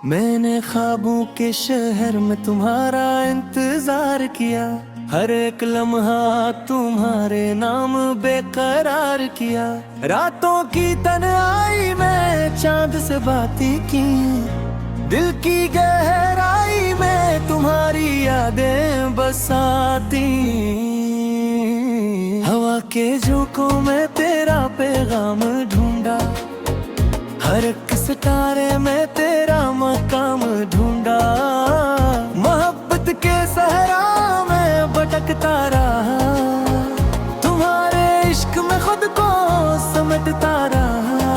मैंने ख्वाबों के शहर में तुम्हारा इंतजार किया, हर एक लम्हा तुम्हारे नाम बेकरार किया। रातों की तन्हाई में चांद से बातें की, दिल की गहराई में तुम्हारी यादें बसाती। हवा के झोंकों में तेरा पैगाम ढूंढा, हर एक सितारे में तेरा मकाम ढूंढा। मोहब्बत के सहरा में भटकता रहा, तुम्हारे इश्क में खुद को समेटता रहा।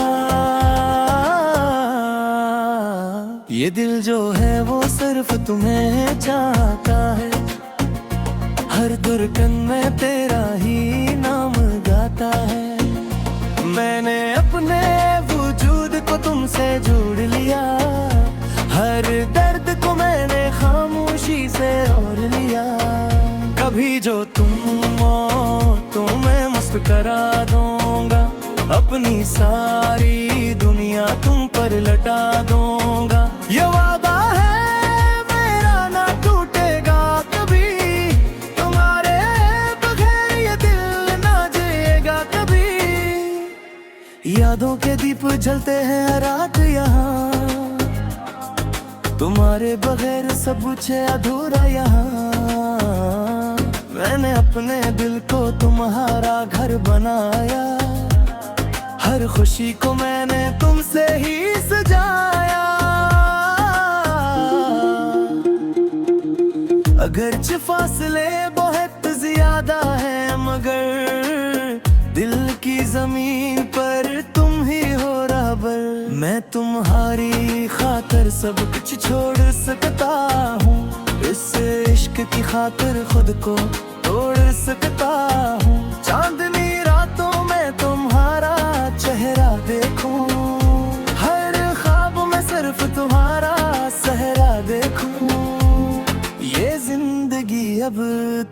ये दिल जो है वो सिर्फ तुम्हें चाहता है, हर धड़कन में तेरा ही नाम गाता है। मैंने अपने वजूद को तुमसे जोड़ लिया, हर दर्द को मैंने खामोशी से ओढ़ लिया। कभी जो तुम हो तो मैं मुस्कुरा दूंगा, अपनी सारी दुनिया तुम पर लटा दूंगा। ये वादा है मेरा ना टूटेगा कभी, तुम्हारे बगैर ये दिल ना जिएगा कभी। यादों के दीप जलते हैं हर रात यहाँ, तुम्हारे बगैर सब कुछ है अधूरा यहाँ। मैंने अपने दिल को तुम्हारा घर बनाया, हर खुशी को मैंने तुमसे ही सजाया। अगरचे फासले बहुत ज्यादा है, मगर दिल की जमीन पर तुम ही हो रहबर। मैं तुम्हारी खातिर सब कुछ छोड़ सकता हूँ, इस इश्क की खातिर खुद को तोड़ सकता हूँ। चांदनी रातों में तुम्हारा चेहरा देखूं, हर ख्वाब में सिर्फ तुम्हारा सहरा देखूं। ये जिंदगी अब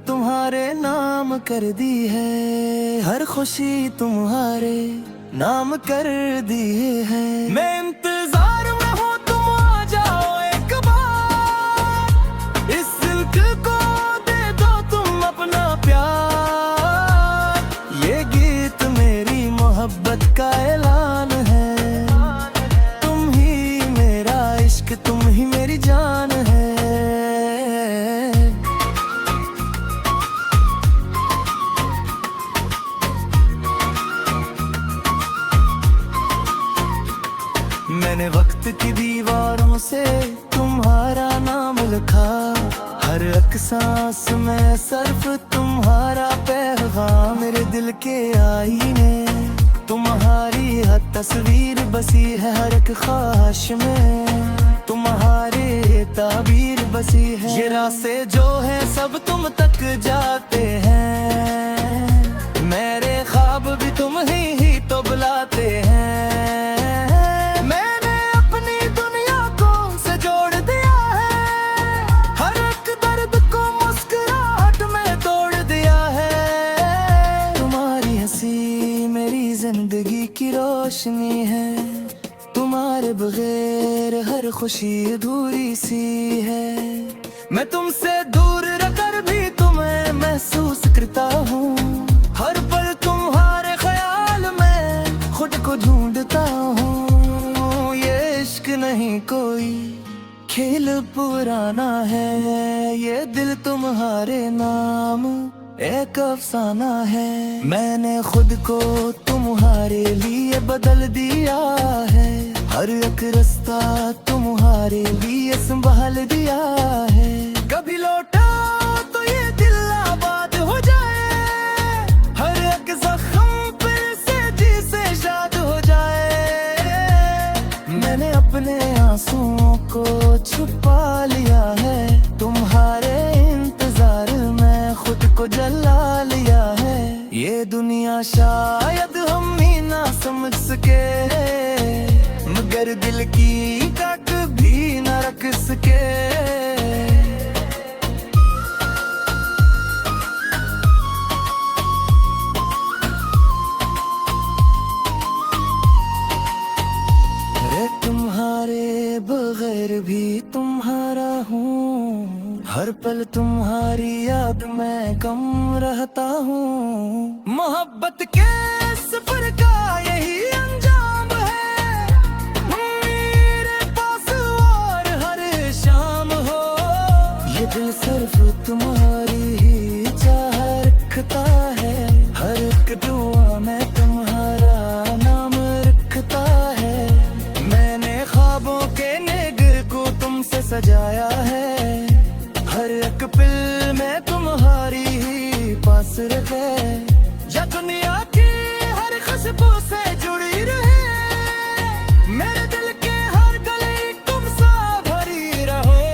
तुम्हारे नाम कर दी है, हर खुशी तुम्हारे नाम कर दी है। मैं इंतजार में हूँ, तुम आ जाओ एक बार, इस दिल को दे दो तुम अपना प्यार। ये गीत मेरी मोहब्बत का ऐलान है, तुम ही मेरा इश्क, तुम ही मेरी जान है। मैंने वक्त की दीवारों से तुम्हारा नाम लिखा, हर एक सांस में सिर्फ तुम्हारा पैगाम। मेरे दिल के आईने तुम्हारी हर तस्वीर बसी है, हर एक ख्वाहिश में तुम्हारे ताबीर बसी है। ये रास्ते जो है सब तुम तक जाते हैं, मेरे ख्वाब भी तुम ही तो बुलाते हैं। जिंदगी की रोशनी है, तुम्हारे बगैर हर खुशी अधूरी सी है। मैं तुमसे दूर रहकर भी तुम्हें महसूस करता हूँ, हर पल तुम्हारे ख्याल में खुद को ढूंढता हूँ। ये इश्क नहीं कोई खेल पुराना है, ये दिल तुम्हारे नाम एक अफसाना है। मैंने खुद को तुम्हारे लिए बदल दिया है, हर एक रास्ता तुम्हारे लिए संभाल दिया है। कभी लौटा तो ये दिल आबाद हो जाए, हर एक जख्म फिर से जी से शाद हो जाए। मैंने अपने आंसुओं को छुपा लिया है, तुम्हारे इंतजार में खुद को जला लिया है। ये दुनिया शायद हम ही ना समझ सके, मगर दिल की कट भी न रख सके। बगैर भी तुम्हारी याद में कम रहता हूँ। मोहब्बत के सफर का यही अंजाम है, मेरे पास और हर शाम हो। ये दिल सिर्फ तुम्हारी ही चाह रखता है, हर एक दुआ में तुम्हारा नाम रखता है। मैंने ख्वाबों के नेगर को तुमसे सजाया है, हर एक पिल में तुम्हारी ही पास रखे। या दुनिया की हर खुशबू से जुड़ी रहे, मेरे दिल के हर गली तुमसे भरी रहे।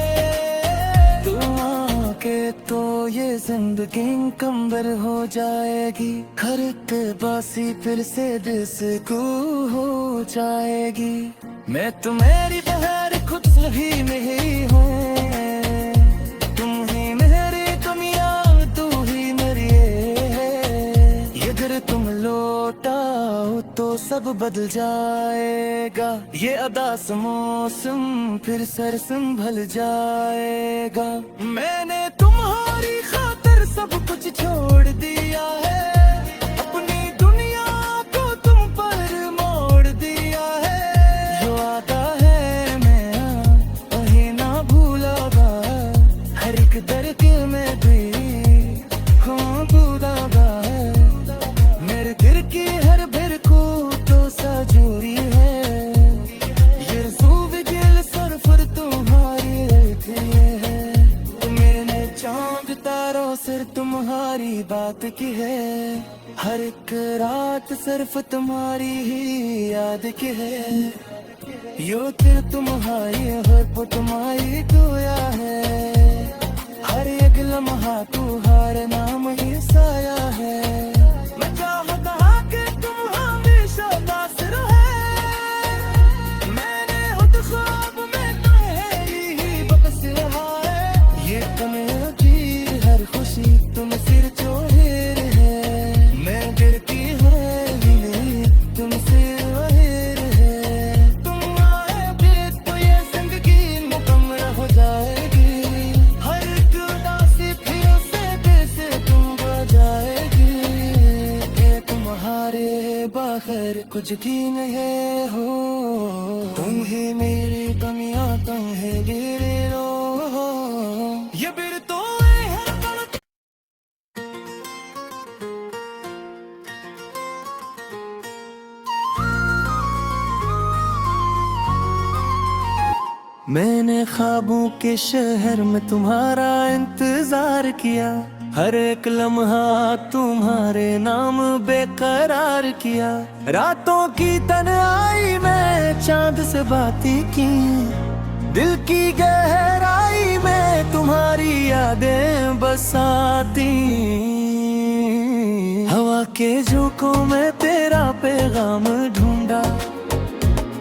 तुम आके तो ये जिंदगी कम्बर हो जाएगी, हर एक बासी फिर से दिल से कू हो जाएगी। मैं तुम्हारी बहर खुद ही नहीं हूँ, तो सब बदल जाएगा। ये अदास मौसम फिर सर संभल जाएगा। मैंने तुम्हारी खातिर सब कुछ छोड़ दिया है, अपनी दुनिया को तुम पर मोड़ दिया है। जो आता है मैं वही ना भूलागा, हर एक दर्द में भी हूँ भूलागा। मेरे दिल की हर भर को तो सजूरी है, ये ज़ुबिगिल सरफर तुम्हारी रहती है। मैंने चांद तारों सिर तुम्हारी बात की है, हर एक रात सिर्फ तुम्हारी ही याद की है। यो दिल तुम्हारी हर पल तुम्हारी दुआ है, हर एक लम्हा तुम्हारे नाम ही साया है। तुम सिर चोहेर है, मैं गिरती है तुम सिर वहेर है। तुम आए भी तो ये जिंदगी मुकम्मल हो जाएगी, हर एक उदासी फिर से तुम बजाएगी। ये तुम्हारे बगैर कुछ भी नहीं हो, तुम ही मेरी कमियां तुम है गिरे रो। ये बिर तो मैंने ख्वाबों के शहर में तुम्हारा इंतजार किया, हर एक लम्हा तुम्हारे नाम बेकरार किया। रातों की तन्हाई में चांद से बातें की, दिल की गहराई में तुम्हारी यादें बसाती। हवा के झोंकों में तेरा पैगाम ढूंढा,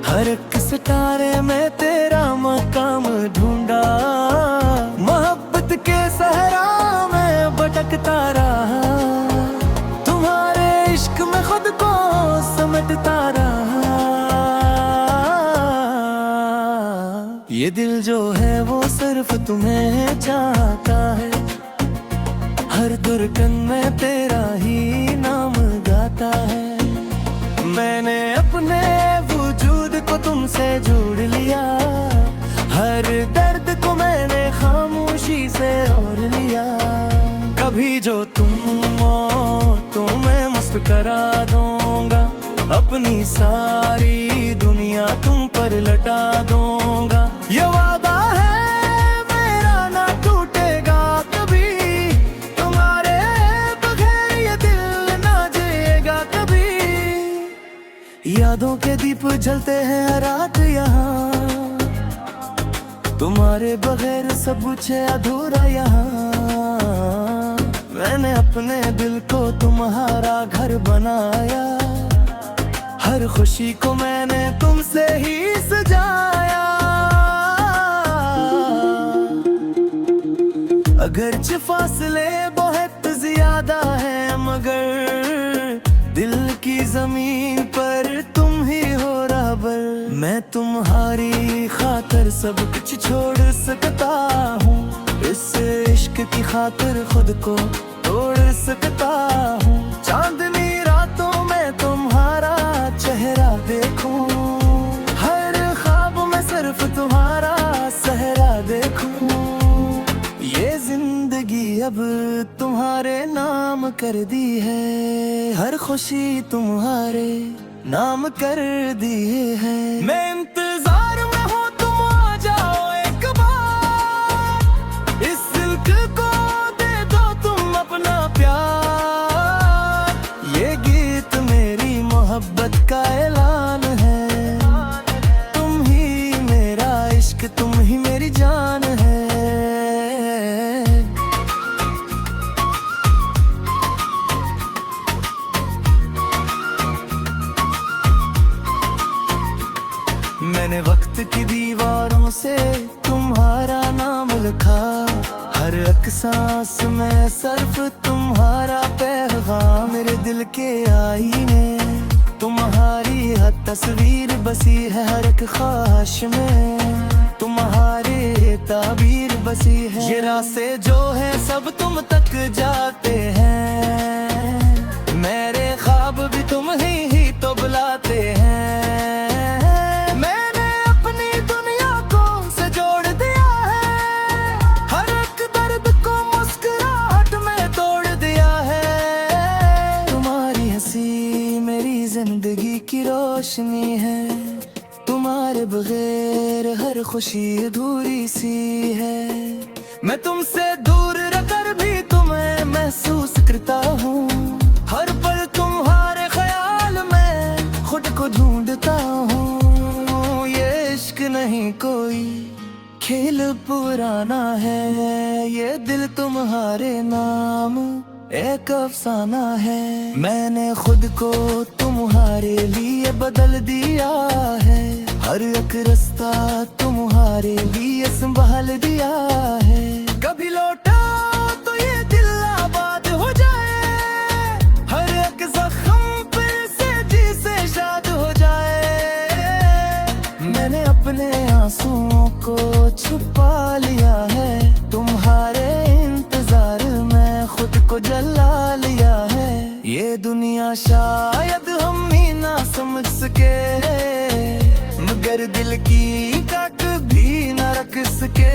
हर एक सितारे में तेरा मकाम ढूंढा। मोहब्बत के सहरा में भटकता रहा, तुम्हारे इश्क में खुद को समेटता रहा। ये दिल जो है वो सिर्फ तुम्हें चाहता है, हर धड़कन में तेरा ही नाम गाता है। मैंने अपने वजूद को तुमसे जोड़ लिया, हर दर्द को मैंने खामोशी से ओढ़ लिया। कभी जो तुम हो तो मैं मुस्कुरा दूंगा, अपनी सारी दुनिया तुम पर लटा दूंगा। ये वादा है मेरा ना टूटेगा कभी, तुम्हारे बगैर ये दिल ना जिएगा कभी। यादों के दीप जलते हैं रात यहाँ, तुम्हारे बगैर सब कुछ है अधूरा यहाँ। मैंने अपने दिल को तुम्हारा घर बनाया, हर खुशी को मैंने तुमसे ही सजाया। अगरचे फासले बहुत ज्यादा है, मगर दिल की जमीन पर तुम ही हो रहबर। मैं तुम्हारी खातिर सब कुछ छोड़ सकता हूँ, इस इश्क की खातिर खुद को तोड़ सकता हूँ। चांदनी रातों में तुम्हारा चेहरा देखूं, हर ख्वाब में सिर्फ तुम्हारा सहरा देखूं। ये जिंदगी अब तुम्हारे नाम कर दी है, हर खुशी तुम्हारे नाम कर दी है। मैं इंतजार में हूँ, तुम आ जाओ एक बार, इस सिल्क को दे दो तुम अपना प्यार। ये गीत मेरी मोहब्बत का ऐलान है, तुम ही मेरा इश्क, तुम ही मेरी जान है। मैंने वक्त की दीवारों से तुम्हारा नाम लिखा, हर एक सांस में सिर्फ तुम्हारा पैगाम। मेरे दिल के आईने तुम्हारी हर तस्वीर बसी है, हर एक ख्वाहिश में तुम्हारे ताबीर बसी है। ये रास्ते जो है सब तुम तक जाते हैं, मेरे ख्वाब भी तुम ही तो बुलाते हैं। जिंदगी की रोशनी है, तुम्हारे बगैर हर खुशी अधूरी सी है। मैं तुमसे दूर रहकर भी तुम्हें महसूस करता हूँ, हर पल तुम्हारे ख्याल में खुद को ढूंढता हूँ। ये इश्क नहीं कोई खेल पुराना है, ये दिल तुम्हारे नाम एक अफसाना है। मैंने खुद को तुम्हारे लिए बदल दिया है, हर एक रास्ता तुम्हारे लिए संभाल दिया है। कभी लौटा तो ये दिल आबाद हो जाए, हर एक जख्म पे से जी से शाद हो जाए। मैंने अपने आंसुओं को छुपा लिया है, तुम्हारे इंतजार में खुद को जला लिया है। ये दुनिया शायद हम ही ना समझ सके, मगर दिल की काट भी ना रख सके।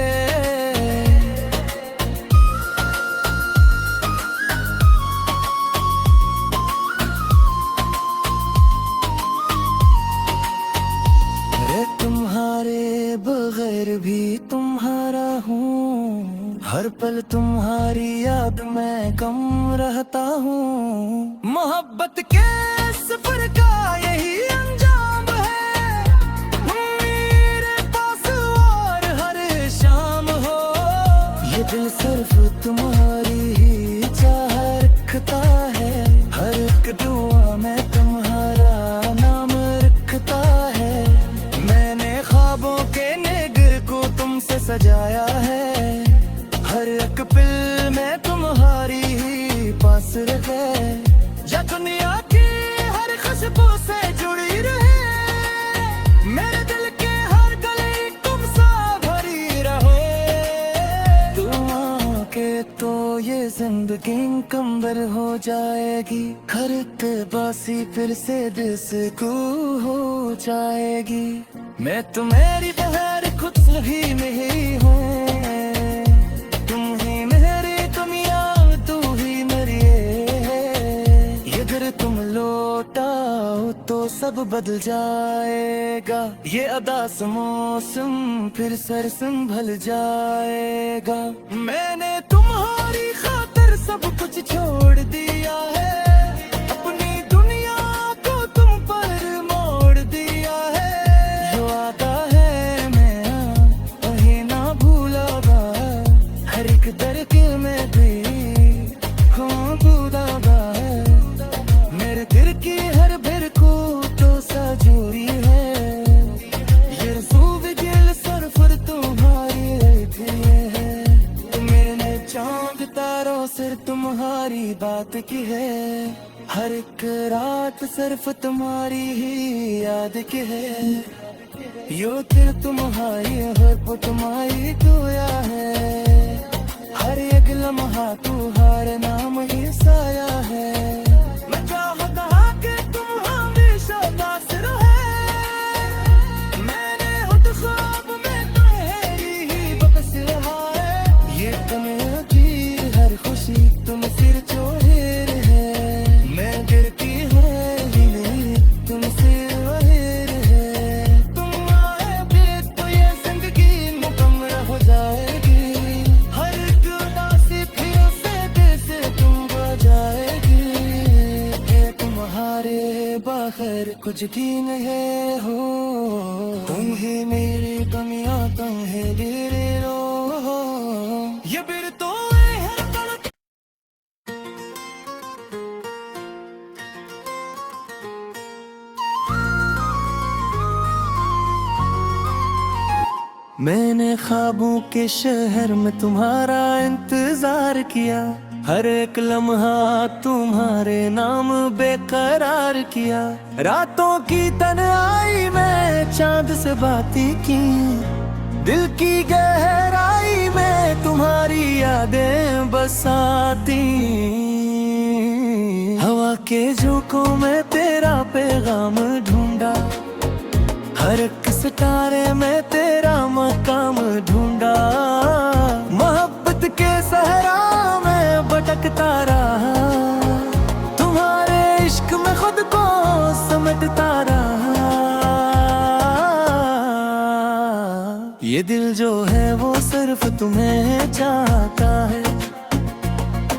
अरे तुम्हारे बगैर भी तुम्हारा हूँ, हर पल तुम्हारी याद में कम रहता हूँ। मोहब्बत के सफर का यही अंजाम है, मेरे पास और हर शाम हो। ये दिल सिर्फ तुम्हारी ही चाह रखता है, हर एक दुआ में तुम्हारा नाम रखता है। मैंने ख्वाबों के नेगर को तुमसे सजाया है, हर एक पल में तुम्हारी ही पास रहे। या दुनिया की हर खुशबू से जुड़ी रहे, मेरे दिल के हर गली तुम सा भरी रहो। तुम आके तो ये जिंदगी मुकम्मल हो जाएगी, हर एक बासी फिर से दिल से गू हो जाएगी। मैं तुम्हारी बहर खुद ही में ही हूँ, तो सब बदल जाएगा। ये अदास मौसम फिर सर संभल जाएगा। मैंने तुम्हारी खातिर सब कुछ छोड़ दिया है, अपनी दुनिया को तुम पर मोड़ दिया है। जो आता है मैं वही ना भूलागा, हर एक दरके में भी भूलागा। मेरे दिल की हर बिर को तो सजूरी है, ये रसूब दिल सरफर तुम्हारी रहती है। मैंने चांद तारों सिर तुम्हारी बात की है, हर एक रात सिर्फ तुम्हारी ही याद की है। यो दिल तुम्हारी हर पल तुम्हारी दुआ है, लम्हा तुम्हारे नाम ही साया है। मैं चाहता कि तुम हमेशा पास रहे, मैंने खुद ख्वाब में तुम्हारी ही बकस रहा है। ये तन्हा की हर खुशी तुम सिर चोहेर है, मैं गिरती है तुम सिर वहेर है। तुम आए भी तो ये जिंदगी मुकम्मल हो जाएगी, हर एक उदासी फिर से दिल से तुम बजाएगी। ये तुम्हारे बगैर कुछ भी नहीं हो, तुम ही मेरी कमियां तुम है मेरे रो। ये बिर तो है गलत। मैंने ख्वाबों के शहर में तुम्हारा इंतजार किया, हर एक लम्हा तुम्हारे नाम बेकरार किया। रातों की तन्हाई में चांद से बातें की, दिल की गहराई में तुम्हारी यादें बसाती। हवा के झोंकों में तेरा पैगाम ढूंढा, हर एक सितारे में तेरा मकाम ढूंढा। मोहब्बत के सहरा में भटकता रहा, तुम्हारे इश्क में खुद को समेटता रहा। ये दिल जो है वो सिर्फ तुम्हें चाहता है,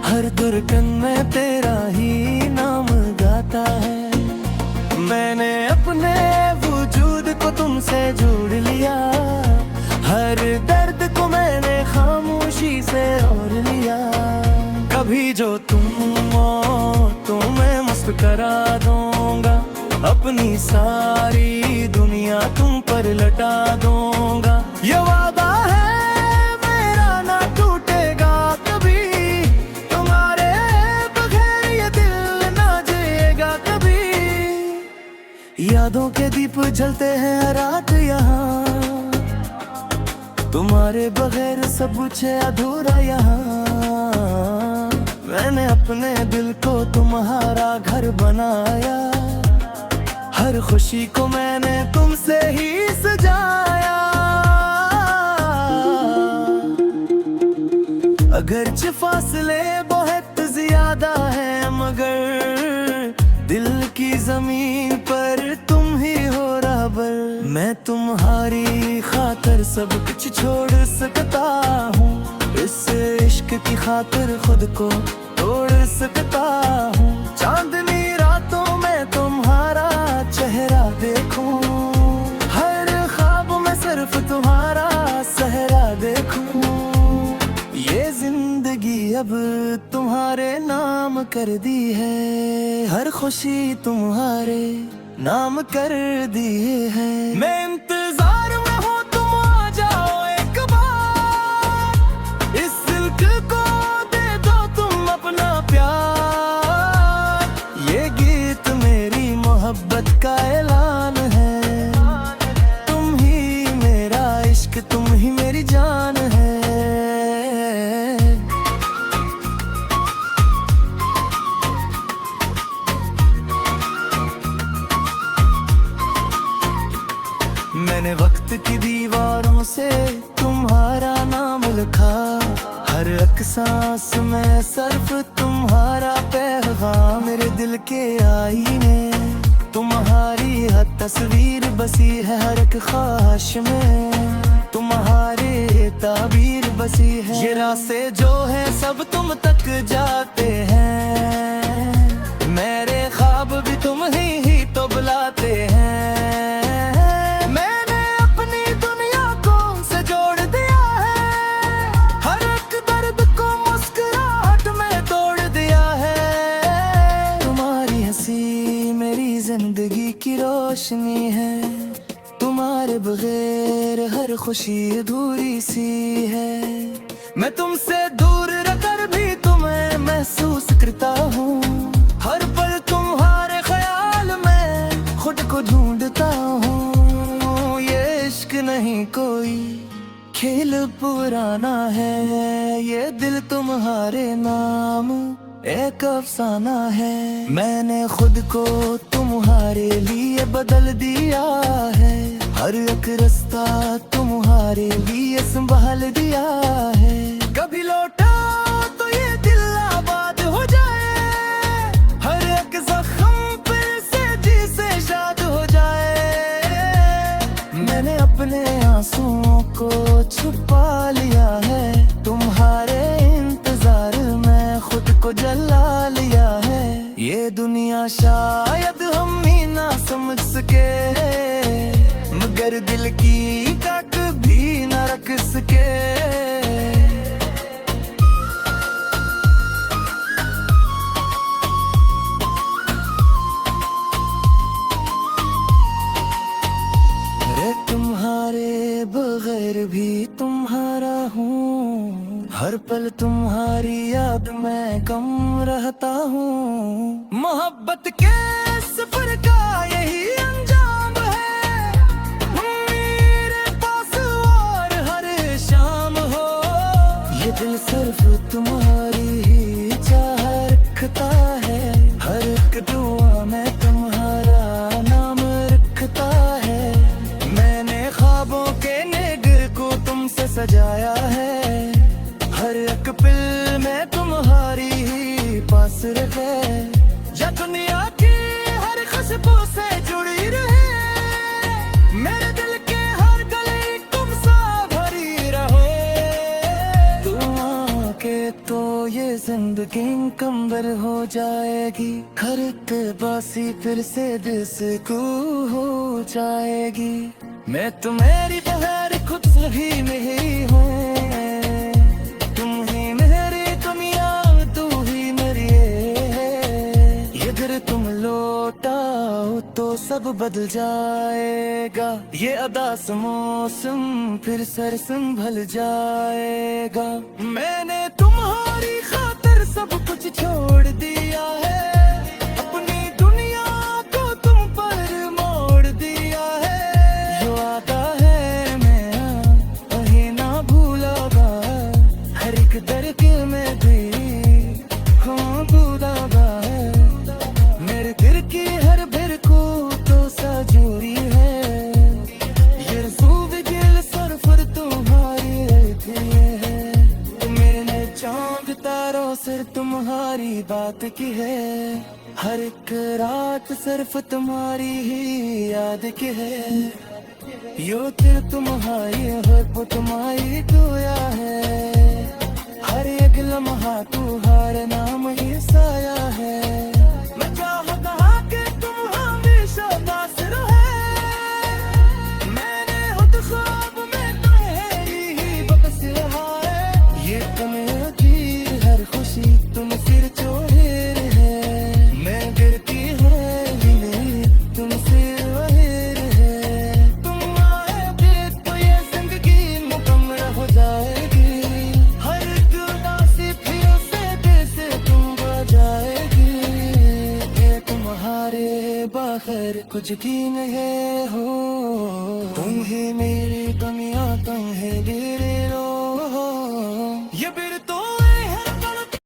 हर धड़कन में तेरा ही नाम गाता है। मैंने अपने वजूद को तुमसे जोड़ लिया, हर दर्द को मैंने खामोशी से ओढ़ लिया। कभी जो तुम हो तो मैं मुस्कुरा दूंगा, अपनी सारी दुनिया तुम पर लटा दूंगा। ये वादा है मेरा ना टूटेगा कभी, तुम्हारे बगैर ये दिल ना जिएगा कभी। यादों के दीप जलते हैं रात यहाँ, तुम्हारे बगैर सब कुछ है अधूरा यहाँ। मैंने अपने दिल को तुम्हारा घर बनाया, हर खुशी को मैंने तुमसे ही सजाया। अगरचे फासले बहुत ज्यादा है, मगर दिल की जमीन पर तुम ही हो रहबर। मैं तुम्हारी खातिर सब कुछ छोड़ सकता हूँ, इस इश्क की खातिर खुद को तोड़ सकता हूँ। चांदनी रातों में तुम्हारा चेहरा देखूं, हर ख्वाब में सिर्फ तुम्हारा सहरा देखूं। ये जिंदगी अब तुम्हारे नाम कर दी है, हर खुशी तुम्हारे नाम कर दी है। मैं इंतजार में हूँ तुम आ जाओ एक बार, इस दिल को दे दो तुम अपना प्यार। ये गीत मेरी मोहब्बत का ऐलान है, तुम ही मेरा इश्क तुम ही मेरी जान है। मैंने वक्त की दीवारों से तुम्हारा नाम लिखा, हर एक सांस में सिर्फ तुम्हारा पैगाम। मेरे दिल के आईने तुम्हारी हर तस्वीर बसी है, हर एक ख्वाहिश में तुम्हारे ताबीर बसी है। ये रास्ते जो है सब तुम तक जाते हैं, मेरे ख्वाब भी तुम ही तो बुलाते हैं। मैंने अपनी दुनिया को से जोड़ दिया है, हर एक दर्द को मुस्कुराहट में तोड़ दिया है। तुम्हारी हंसी मेरी जिंदगी की रोशनी है, तुम्हारे बगैर हर खुशी अधूरी सी है। मैं तुमसे दूर रहकर भी तुम्हें महसूस करता हूँ, हर पल तुम्हारे ख्याल में खुद को ढूंढता हूँ। ये इश्क नहीं कोई खेल पुराना है, ये दिल तुम्हारे नाम एक अफसाना है। मैंने खुद को तुम्हारे लिए बदल दिया है, हर एक रास्ता तुम्हारे लिए संभाल दिया है। कभी लौटा तो ये दिल आबाद हो जाए, हर एक जख्म पे से जी से शाद हो जाए। मैंने अपने आंसुओं को छुपा लिया है, तुम्हारे इंतजार में खुद को जला लिया है। ये दुनिया शायद हम ही ना समझ सके, मगर दिल की काट भी ना रख सके। तुम्हारे बगैर भी तुम्हारा हूँ, हर पल तुम्हारी याद में कम रहता हूँ। मोहब्बत के सफर का यही अंजाम है, मेरे पास और हर शाम हो। ये दिल सिर्फ तुम्हारी ही चाह रखता है, हर एक दुआ में तुम्हारा नाम रखता है। ख्वाबों के नेगर को तुमसे सजाया है, हर एक पल में तुम्हारी ही पास रहे। या दुनिया की हर खुशबू से जुड़ी रहे, मेरे दिल के हर गली तुम सा भरी रहे। तुम आके तो ये जिंदगी कमर हो जाएगी, हर एक बासी फिर से दिल से हो जाएगी। मैं तुम्हारी बगैर खुद ही नहीं हूँ, तुम ही मेरी दुनिया तू ही मेरी है। ये घर तुम लौटाओ तो सब बदल जाएगा, ये अदास मौसम फिर सर संभल जाएगा। मैंने तुम्हारी खातिर सब कुछ छोड़ दिया है, अपनी दुनिया को तुम पर मोड़ दिया है। दर्द में भी हाँ बुलावा है, मेरे दिल की हर भर को तो सजूरी है। ये रसूल दिल सरफर तुम्हारी थी है, मैंने चांद तारों सिर तुम्हारी बात की है। हर एक रात सिर्फ तुम्हारी ही याद की है, यो दिल तुम्हारी है वो तुम्हारी दुआ है। हर एक लम्हा तुम्हारे नाम ही साया है, मैं चाहता कि तुम हमेशा पास रहे। मैंने खुद ख्वाब में तुम्हारी ही बस रहा है, ये तुम्हें की हर खुशी तुम सिर चोहेर है। मैं गिरती है तुम सिर वहेर है, तुम आए भी तो ये जिंदगी मुकम्मल हो जाएगी। बाहर कुछ भी नहीं हो, तुम ही मेरी कमियां तुम है गिर